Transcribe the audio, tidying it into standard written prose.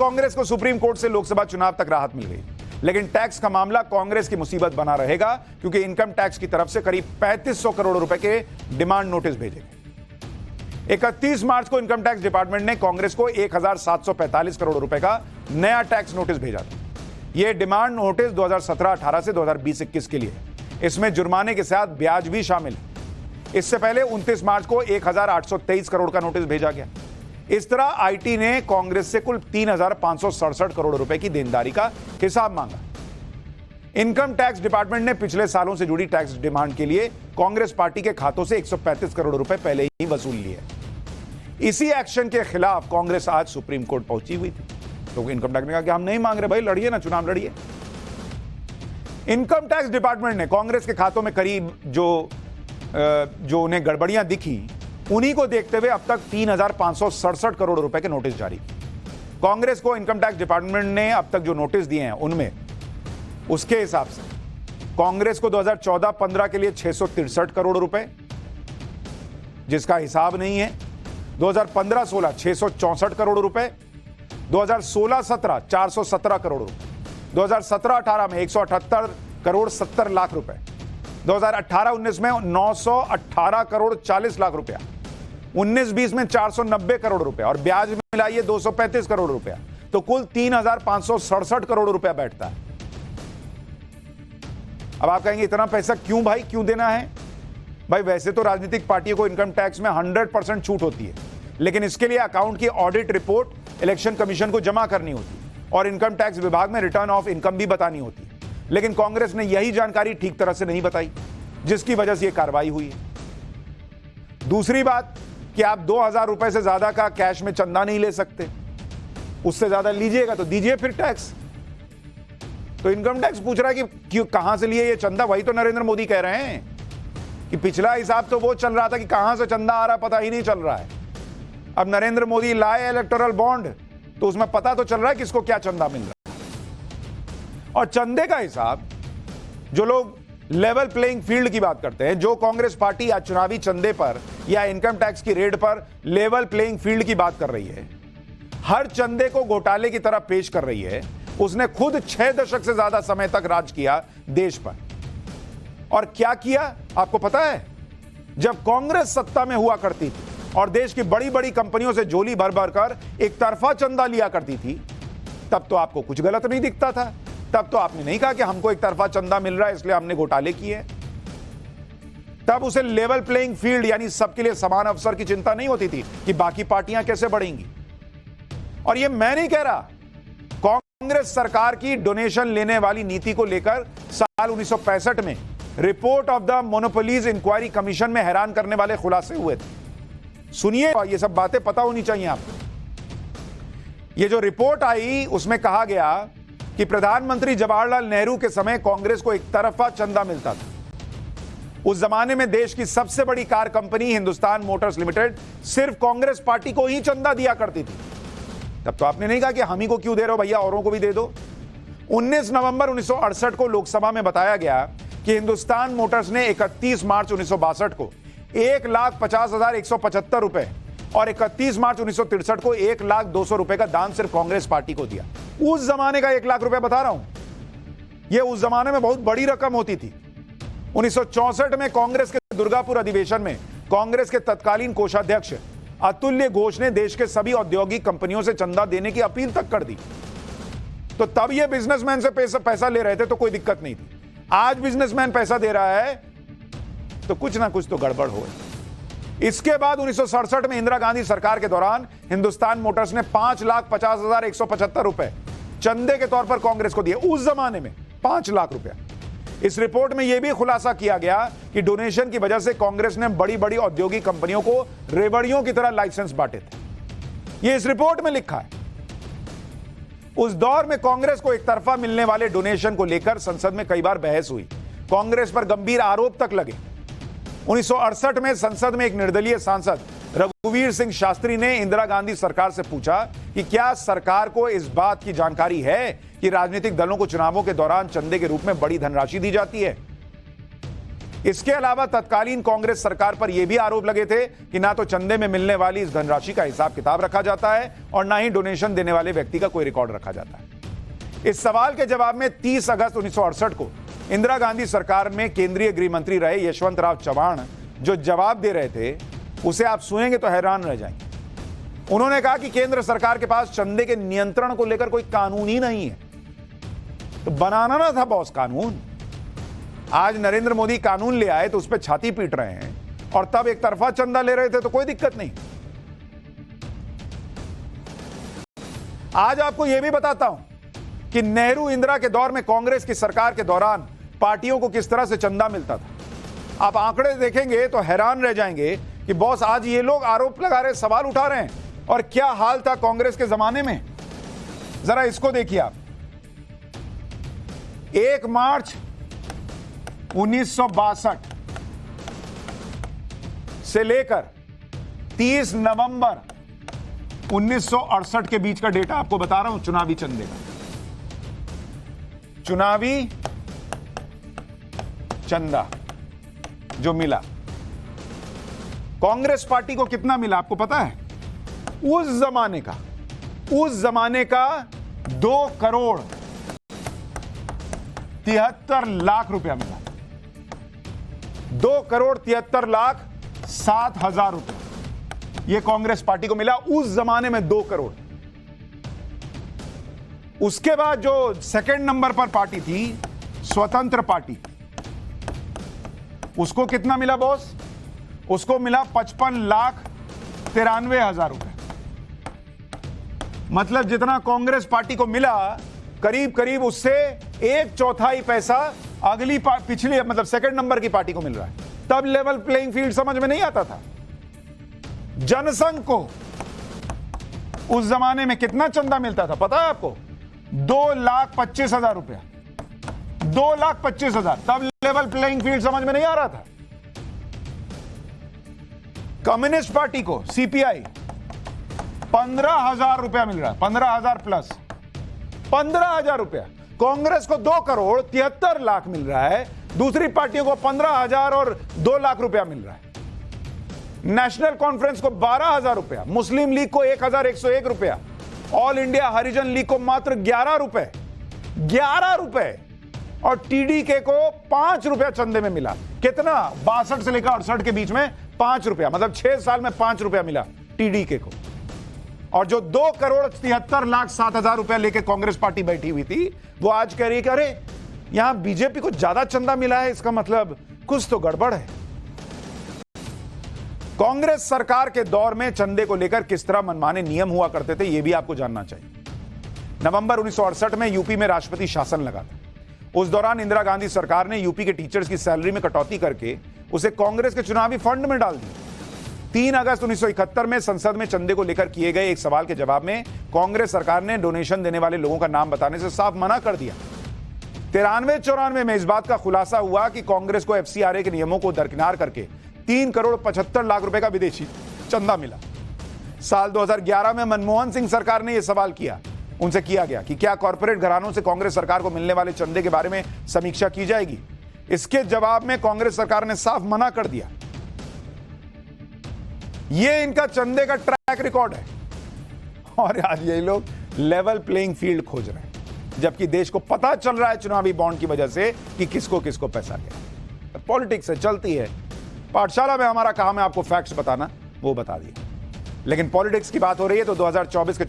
कांग्रेस को supreme court से लोकसभा चुनाव तक राहत मिल गई, लेकिन टैक्स का मामला कांग्रेस की मुसीबत बना रहेगा, क्योंकि इनकम टैक्स की तरफ से करीब 3500 करोड़ रुपए के डिमांड नोटिस भेजे गए। 31 मार्च को इनकम टैक्स डिपार्टमेंट ने कांग्रेस को 1745 करोड़ रुपए का नया टैक्स नोटिस भेजा था। यह डिमांड नोटिस 2017-18 से 2020-21 के लिए, इसमें जुर्माने के साथ ब्याज भी शामिल है। इससे पहले 29 मार्च को 1823 करोड़ का नोटिस भेजा गया। इस तरह आईटी ने कांग्रेस से कुल 3567 करोड़ रुपए की देनदारी का हिसाब मांगा। इनकम टैक्स डिपार्टमेंट ने पिछले सालों से जुड़ी टैक्स डिमांड के लिए कांग्रेस पार्टी के खातों से 135 करोड़ रुपए पहले ही वसूल लिए। इसी एक्शन के खिलाफ कांग्रेस आज सुप्रीम कोर्ट पहुंची हुई थी, तो इनकम टैक्स ने कहा कि हम नहीं मांग रहे भाई, लड़िए ना, चुनाव लड़िए। इनकम टैक्स डिपार्टमेंट ने कांग्रेस के खातों में करीब जो उन्हें गड़बड़ियां दिखी, उन्हीं को देखते हुए अब तक 3567 करोड़ रुपए के नोटिस जारी किए। कांग्रेस को इनकम टैक्स डिपार्टमेंट ने अब तक जो नोटिस दिए हैं उनमें, उसके हिसाब से कांग्रेस को 2014-15 के लिए 663 करोड़ रुपए, जिसका हिसाब नहीं है। 2015-16 664 करोड़ रुपए, 2016-17 417 करोड़ रुपए, 2017-18 में 178 करोड़ 70 लाख रुपए, 2018-19 में 918 करोड़ 40 लाख रुपया, 19-20 में 490 करोड़ रुपया, और ब्याज में मिलाइए 235 करोड़ रुपया, तो कुल 3567 करोड़ रुपया बैठता है। अब आप कहेंगे इतना पैसा क्यों भाई, क्यों देना है? भाई वैसे तो राजनीतिक पार्टियों को इनकम टैक्स में 100% छूट होती है, लेकिन इसके लिए अकाउंट की ऑडिट रिपोर्ट इलेक्शन कमीशन को जमा करनी होती है और इनकम टैक्स विभाग में रिटर्न ऑफ इनकम भी बतानी होती है। लेकिन कांग्रेस ने यही जानकारी ठीक तरह से नहीं बताई, जिसकी वजह से यह कार्रवाई हुई है। दूसरी बात कि आप 2000 रुपए से ज्यादा का कैश में चंदा नहीं ले सकते, उससे ज्यादा लीजिएगा तो दीजिए फिर टैक्स। तो इनकम टैक्स पूछ रहा है कि क्यों, कहां से लिए ये चंदा? वही तो नरेंद्र मोदी कह रहे हैं कि पिछला हिसाब तो वो चल रहा था कि कहां से चंदा आ रहा है पता ही नहीं चल रहा है। अब नरेंद्र मोदी लाए इलेक्टोरल बॉन्ड, तो उसमें पता तो चल रहा है किसको क्या चंदा मिल रहा है। और चंदे का हिसाब, जो लोग लेवल प्लेइंग फील्ड की बात करते हैं, जो कांग्रेस पार्टी या चुनावी चंदे पर या इनकम टैक्स की रेड पर लेवल प्लेइंग फील्ड की बात कर रही है, हर चंदे को घोटाले की तरह पेश कर रही है। उसने खुद 6 दशक से ज्यादा समय तक राज किया देश पर। और क्या किया आपको पता है? जब कांग्रेस सत्ता में हुआ करती थी और देश की बड़ी बड़ी कंपनियों से झोली भर भर कर एक तरफा चंदा लिया करती थी, तब तो आपको कुछ गलत नहीं दिखता था। तब तो आपने नहीं कहा कि हमको एक तरफा चंदा मिल रहा है इसलिए हमने घोटाले किए। तब उसे लेवल प्लेइंग फील्ड यानी सबके लिए समान अवसर की चिंता नहीं होती थी कि बाकी पार्टियां कैसे बढ़ेंगी। और यह मैं नहीं कह रहा, कांग्रेस सरकार की डोनेशन लेने वाली नीति को लेकर साल 1965 में report of the monopolies inquiry commission में हैरान करने वाले खुलासे हुए थे। सुनिए, ये सब बातें पता होनी चाहिए आपको। ये जो रिपोर्ट आई उसमें कहा गया कि प्रधानमंत्री जवाहरलाल नेहरू के समय कांग्रेस को एक तरफा चंदा मिलता था। उस जमाने में देश की सबसे बड़ी car company Hindustan Motors limited सिर्फ कांग्रेस पार्टी को ही चंदा दिया करती थी। तब तो आपने नहीं कहा कि हम ही को क्यों दे रहे हो भैया, औरों को भी दे दो। 19 नवंबर 1968 को लोकसभा में बताया गया कि हिंदुस्तान मोटर्स ने 31 मार्च 1962 को 1,50,175 रुपए और 31 मार्च 1963 को 1,02,00,000 रुपए का दान सिर्फ कांग्रेस पार्टी को दिया। उस जमाने का 1 लाख रुपए बता रहा हूं, यह उस जमाने में बहुत बड़ी रकम होती थी। 1964 में कांग्रेस के दुर्गापुर अधिवेशन में कांग्रेस के तत्कालीन कोषाध्यक्ष अतुल्य घोष ने देश के सभी औद्योगिक कंपनियों से चंदा देने की अपील तक कर दी। तो तब ये बिजनेसमैन से पैसा ले रहे थे तो कोई दिक्कत नहीं थी। आज बिजनेसमैन पैसा दे रहा है तो कुछ ना कुछ तो गड़बड़ हो। इसके बाद 1967 में इंदिरा गांधी सरकार के दौरान हिंदुस्तान मोटर्स ने 5,50,175 रुपए चंदे के तौर पर कांग्रेस को दिए। उस जमाने में 5 लाख रुपया। इस रिपोर्ट में यह भी खुलासा किया गया कि डोनेशन की वजह से कांग्रेस ने बड़ी बड़ी औद्योगिक कंपनियों को रेवड़ियों की तरह लाइसेंस बांटे थे। यह इस रिपोर्ट में लिखा है। उस दौर में कांग्रेस को एक तरफा मिलने वाले डोनेशन को लेकर संसद में कई बार बहस हुई, कांग्रेस पर गंभीर आरोप तक लगे। 1968 में संसद में एक निर्दलीय सांसद रघुवीर सिंह शास्त्री ने इंदिरा गांधी सरकार से पूछा कि क्या सरकार को इस बात की जानकारी है कि राजनीतिक दलों को चुनावों के दौरान चंदे के रूप में बड़ी धनराशि दी जाती है। इसके अलावा तत्कालीन कांग्रेस सरकार पर यह भी आरोप लगे थे कि ना तो चंदे में मिलने वाली इस धनराशि का हिसाब किताब रखा जाता है और ना ही डोनेशन देने वाले व्यक्ति का कोई रिकॉर्ड रखा जाता है। इस सवाल के जवाब में 30 अगस्त 1968 को इंदिरा गांधी सरकार में केंद्रीय गृह मंत्री रहे यशवंत राव चव्हाण जो जवाब दे रहे थे, उसे आप सुनेंगे तो हैरान रह जाएंगे। उन्होंने कहा कि केंद्र सरकार के पास चंदे के नियंत्रण को लेकर कोई कानून ही नहीं है, तो बनाना ना था बॉस कानून। आज नरेंद्र मोदी कानून ले आए तो उस पर छाती पीट रहे हैं और तब एक तरफा चंदा ले रहे थे तो कोई दिक्कत नहीं। आज आपको यह भी बताता हूं कि नेहरू इंदिरा के दौर में कांग्रेस की सरकार के दौरान पार्टियों को किस तरह से चंदा मिलता था। आप आंकड़े देखेंगे तो हैरान रह जाएंगे कि बॉस आज ये लोग आरोप लगा रहे, सवाल उठा रहे हैं, और क्या हाल था कांग्रेस के जमाने में। जरा इसको देखिए आप। 1 मार्च 1962 से लेकर 30 नवंबर 1968 के बीच का डेटा आपको बता रहा हूं चुनावी चंदे का। चुनावी चंदा जो मिला कांग्रेस पार्टी को कितना मिला आपको पता है? उस जमाने का 2,73,00,000 रुपया मिला। 2,73,07,000 रुपए यह कांग्रेस पार्टी को मिला उस जमाने में। 2 करोड़। उसके बाद जो सेकंड नंबर पर पार्टी थी स्वतंत्र पार्टी, उसको कितना मिला बॉस? उसको मिला 55,93,000 रुपए। मतलब जितना कांग्रेस पार्टी को मिला करीब करीब उससे 1/4 पैसा अगली पिछली मतलब सेकंड नंबर की पार्टी को मिल रहा है। तब लेवल प्लेइंग फील्ड समझ में नहीं आता था। जनसंघ को उस जमाने में कितना चंदा मिलता था पता है आपको? 2,25,000 रुपया। 2,25,000। तब लेवल प्लेइंग फील्ड समझ में नहीं आ रहा था। कम्युनिस्ट पार्टी को सीपीआई 15,000 रुपया मिल रहा है। 15,000 प्लस 15,000 रुपया। कांग्रेस को 2,73,00,000 मिल रहा है, दूसरी पार्टियों को 15,000 और 2 लाख रुपया मिल रहा है। नेशनल कॉन्फ्रेंस को 12,000 रुपया, मुस्लिम लीग को 1,101 रुपया, ऑल इंडिया हरिजन लीग को मात्र 11 रुपए। 11 रुपए। और टीडीके को 5 रुपया चंदे में मिला। कितना? 62 से लेकर 68 के बीच में 5 रुपया, मतलब 6 साल में 5 रुपया मिला टीडीके को। और जो 2,73,07,000 रुपया लेके कांग्रेस पार्टी बैठी हुई थी, वो आज कह रही है कि अरे यहां बीजेपी को ज्यादा चंदा मिला है, इसका मतलब कुछ तो गड़बड़ है। कांग्रेस सरकार के दौर में चंदे को लेकर किस तरह मनमाने नियम हुआ करते थे, यह भी आपको जानना चाहिए। नवंबर 1968 में यूपी में राष्ट्रपति शासन लगा था। उस दौरान इंदिरा गांधी सरकार ने यूपी के टीचर्स की सैलरी में कटौती करके उसे कांग्रेस के चुनावी फंड में डाल दिया। 3 अगस्त 1971 में संसद में चंदे को लेकर किए गए एक सवाल के जवाब में कांग्रेस सरकार ने डोनेशन देने वाले लोगों का नाम बताने से साफ मना कर दिया। 93-94 में इस बात का खुलासा हुआ कि कांग्रेस को एफसीआरए के नियमों को दरकिनार करके 3,75,00,000 रुपए का विदेशी चंदा मिला। साल 2011 में मनमोहन सिंह सरकार ने यह सवाल किया, उनसे किया गया कि क्या कॉर्पोरेट घरानों से कांग्रेस सरकार को मिलने वाले चंदे के बारे में समीक्षा की जाएगी। इसके जवाब में कांग्रेस सरकार ने साफ मना कर दिया। यह इनका चंदे का ट्रैक रिकॉर्ड है और आज यही लोग लेवल प्लेइंग फील्ड खोज रहे हैं, जबकि देश को पता चल रहा है चुनावी बॉन्ड की वजह से कि किसको किसको पैसा गया। पॉलिटिक्स है, चलती है। पाठशाला में हमारा काम है आपको फैक्ट्स बताना, वो बता दिए। लेकिन पॉलिटिक्स की बात हो रही है तो 2024 के